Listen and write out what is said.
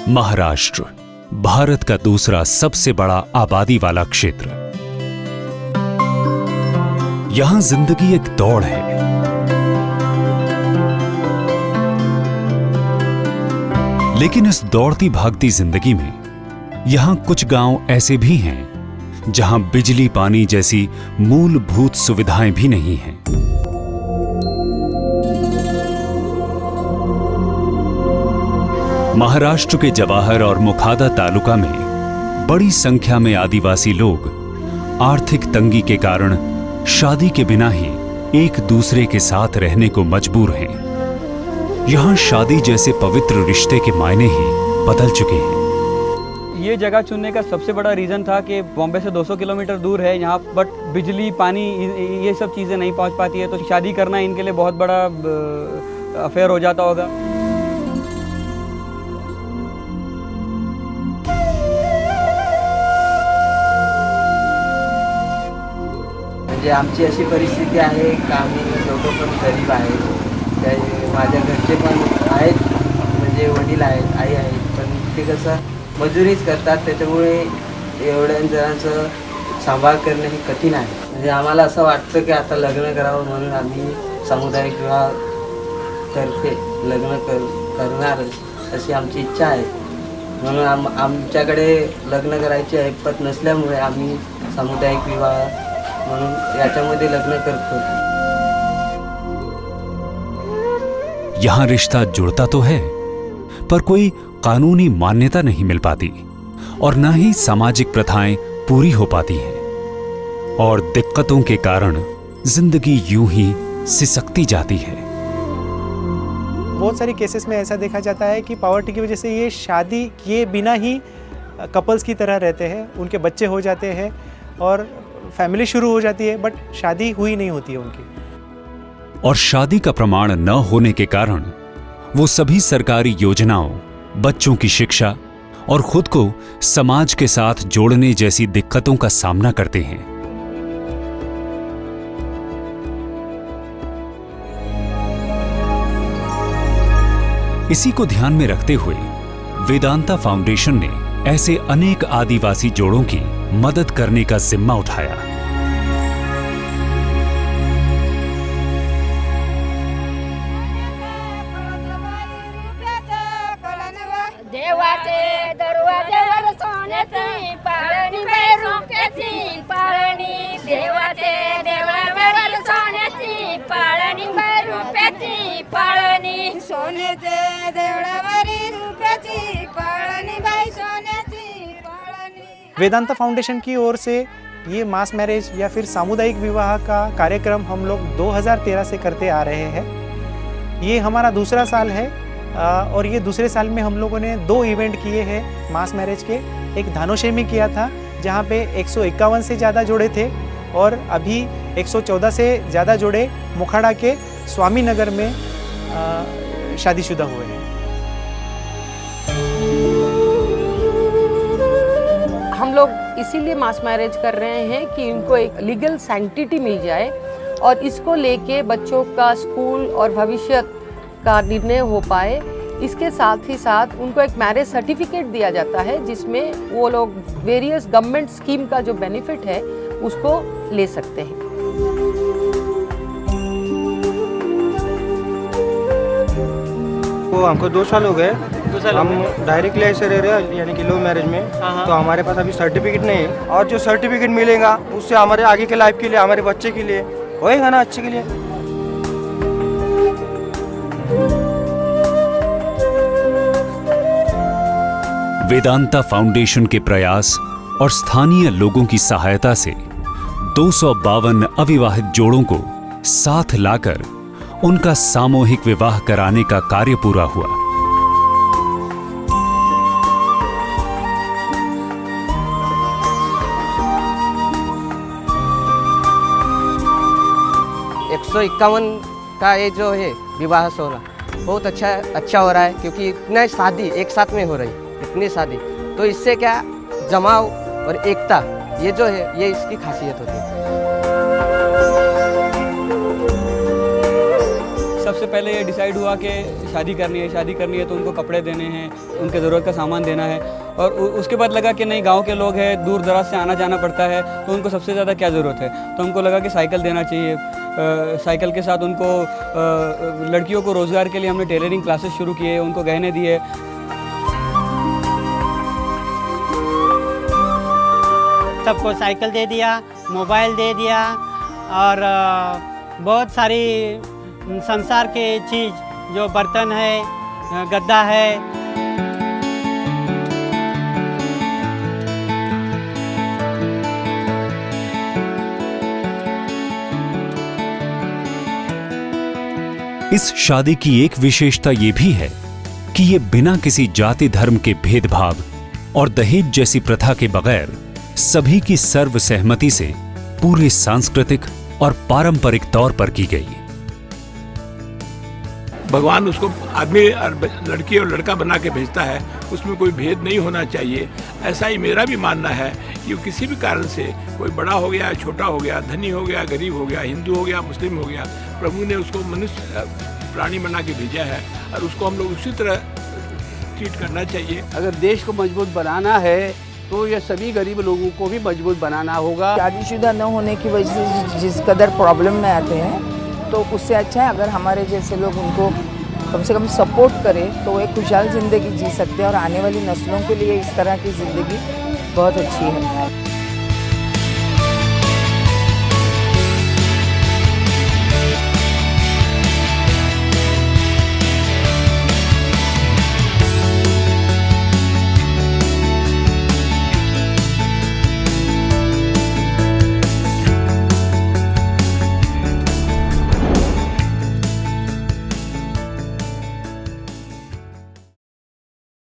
महाराष्ट्र भारत का दूसरा सबसे बड़ा आबादी वाला क्षेत्र। यहां जिंदगी एक दौड़ है। लेकिन इस दौड़ती भागती जिंदगी में यहां कुछ गांव ऐसे भी हैं जहां बिजली पानी जैसी मूलभूत सुविधाएं भी नहीं हैं। महाराष्ट्र के जवाहर और मुखादा तालुका में बड़ी संख्या में आदिवासी लोग आर्थिक तंगी के कारण शादी के बिना ही एक दूसरे के साथ रहने को मजबूर हैं। यहां शादी जैसे पवित्र रिश्ते के मायने ही बदल चुके हैं। ये जगह चुनने का सबसे बड़ा रीज़न था कि बॉम्बे से 200 किलोमीटर दूर है यहाँ, बट बिजली पानी ये सब चीज़ें नहीं पहुँच पाती है, तो शादी करना इनके लिए बहुत बड़ा अफेयर हो जाता होगा। म्हणजे आमची अशी परिस्थिती आहे का आम्ही दोघं पण गरीब आहेत। माझ्या घरचे पण आहेत, म्हणजे वडील आहेत, आई आहेत, पण ते कसं मजुरीच करतात, त्याच्यामुळे एवढ्या जणांचं सांभाळ करणे हे कठीण आहे। म्हणजे आम्हाला असं वाटतं की आता लग्न करावं, म्हणून आम्ही सामुदायिक विवाह तर्फे लग्न करणार अशी आमची इच्छा आहे। म्हणून आमच्याकडे लग्न करायची ऐपत नसल्यामुळे आम्ही सामुदायिक विवाह म्हणून याच्यामध्ये लग्न करतो। यहां रिश्ता जुड़ता तो है, पर कोई कानूनी मान्यता नहीं मिल पाती और न ही सामाजिक प्रथाएं पूरी हो पाती हैं और दिक्कतों के कारण जिंदगी यूं ही सिसकती जाती है। बहुत सारी केसेस में ऐसा देखा जाता है कि पॉवर्टी की वजह से ये शादी किए बिना ही कपल्स की तरह रहते हैं, उनके बच्चे हो जाते हैं और फैमिली शुरू हो जाती है, बट शादी हुई नहीं होती है उनकी। और शादी का प्रमाण न होने के कारण वो सभी सरकारी योजनाओं, बच्चों की शिक्षा और खुद को समाज के साथ जोड़ने जैसी दिक्कतों का सामना करते हैं। इसी को ध्यान में रखते हुए वेदांता फाउंडेशन ने ऐसे अनेक आदिवासी जोड़ों की मदद करने का जिम्मा उठाया। देवाचे दरवाजेवर सोन्याची पाळणी रुपयाची पाळणी, देवाचे देवळावर सोन्याची पाळणी रुपयाची पाळणी, सोन्याचे देवळावर रुपयाची पाळणी बाई सोन्याची पाळणी। वेदांता फाउंडेशन की ओर से ये मास मैरिज या फिर सामुदायिक विवाह का कार्यक्रम हम लोग 2013 से करते आ रहे हैं। ये हमारा दूसरा साल है और ये दूसरे साल में हम लोगों ने 2 इवेंट किए हैं मास मैरिज के। एक धानोशे में किया था जहाँ पे 151 से ज़्यादा जोड़े थे और अभी 114 से ज़्यादा जोड़े मुखाड़ा के स्वामी नगर में शादीशुदा हुए हैं। हम लोग इसीलिए मास मैरिज कर रहे हैं कि इनको एक लीगल सैंक्टिटी मिल जाए और इसको लेके बच्चों का स्कूल और भविष्य का निर्णय हो पाए। इसके साथ ही साथ उनको एक मैरिज सर्टिफिकेट दिया जाता है जिसमें वो लोग वेरियस गवर्नमेंट स्कीम का जो बेनिफिट है उसको ले सकते हैं। वो हमको 2 साल हो गए, हम डायरेक्टली ऐसे रह रहे हैं, यानी कि लव मैरिज में। तो हमारे पास अभी सर्टिफिकेट नहीं है और जो सर्टिफिकेट मिलेगा उससे हमारे आगे के लाइफ के लिए, हमारे बच्चे के लिए होएगा ना, अच्छे के लिए। वेदांता फाउंडेशन के प्रयास और स्थानीय लोगों की सहायता से 252 अविवाहित जोड़ों को साथ लाकर उनका सामूहिक विवाह कराने का कार्य पूरा हुआ। का ये जो है विवाह सोना बहुत अच्छा हो रहा है, क्योंकि इतने शादी एक साथ में हो रही, इतनी शादी, तो इससे क्या जमाव और एकता ये जो है ये इसकी खासियत होती है। सबसे पहले ये डिसाइड हुआ कि शादी करनी है तो उनको कपड़े देने हैं, उनके ज़रूरत का सामान देना है। और उसके बाद लगा कि नहीं, गांव के लोग हैं, दूर दराज से आना जाना पड़ता है, तो उनको सबसे ज़्यादा क्या ज़रूरत है। तो हमको लगा कि साइकिल देना चाहिए। साइकिल के साथ उनको लड़कियों को रोज़गार के लिए हमने टेलरिंग क्लासेस शुरू किए, उनको गहने दिए। सबको साइकिल दे दिया, मोबाइल दे दिया और बहुत सारी संसार के चीज़ जो बर्तन है, गद्दा है। इस शादी की एक विशेषता ये भी है कि ये बिना किसी जाति धर्म के भेदभाव और दहेज जैसी प्रथा के बगैर सभी की सर्व सहमति से पूरे सांस्कृतिक और पारंपरिक तौर पर की गई। भगवान उसको आदमी लड़की और लड़का बना के भेजता है, उसमें कोई भेद नहीं होना चाहिए। ऐसा ही मेरा भी मानना है कि किसी भी कारण से कोई बड़ा हो गया, छोटा हो गया, धनी हो गया, गरीब हो गया, हिंदू हो गया, मुस्लिम हो गया, प्रभु ने उसको मनुष्य प्राणी बना के भेजा है और उसको हम लोग उसी तरह ट्रीट करना चाहिए। अगर देश को मजबूत बनाना है तो ये सभी गरीब लोगों को भी मजबूत बनाना होगा। शादीशुदा न होने की वजह से जिस कदर प्रॉब्लम में आते हैं, तो उससे अच्छा है अगर हमारे जैसे लोग उनको कम से कम सपोर्ट करें तो वो एक खुशहाल ज़िंदगी जी सकते हैं और आने वाली नस्लों के लिए इस तरह की ज़िंदगी बहुत अच्छी है।